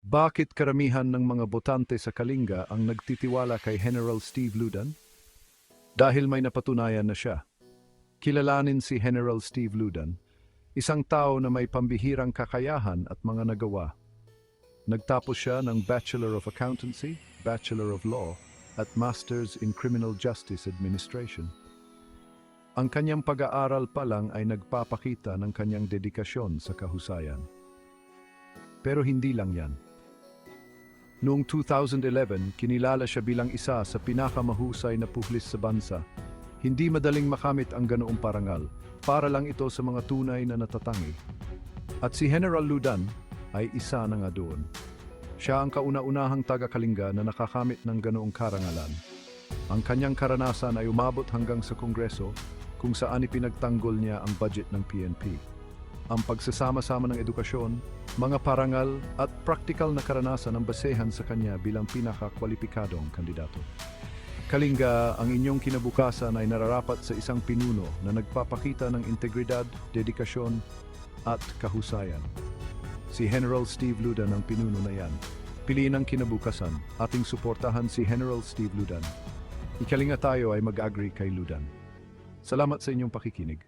Bakit karamihan ng mga botante sa Kalinga ang nagtitiwala kay General Steve Ludan? Dahil may napatunayan na siya. Kilalanin si General Steve Ludan, isang tao na may pambihirang kakayahan at mga nagawa. Nagtapos siya ng Bachelor of Accountancy, Bachelor of Law, at Masters in Criminal Justice Administration. Ang kanyang pag-aaral pa lang ay nagpapakita ng kanyang dedikasyon sa kahusayan. Pero hindi lang yan. Noong 2011, kinilala siya bilang isa sa pinakamahusay na pulis sa bansa. Hindi madaling makamit ang ganoong parangal, para lang ito sa mga tunay na natatangi. At si General Ludan ay isa na nga doon. Siya ang kauna-unahang taga-Kalinga na nakakamit ng ganoong karangalan. Ang kanyang karanasan ay umabot hanggang sa Kongreso, kung saan ipinagtanggol niya ang budget ng PNP. Ang pagsasama-sama ng edukasyon, mga parangal at praktikal na karanasan ang basehan sa kanya bilang pinakakwalipikadong kandidato. Kalinga, ang inyong kinabukasan ay nararapat sa isang pinuno na nagpapakita ng integridad, dedikasyon at kahusayan. Si General Steve Ludan ang pinuno na yan. Piliin ang kinabukasan, ating suportahan si General Steve Ludan. Ikalinga tayo ay mag-agree kay Ludan. Salamat sa inyong pakikinig.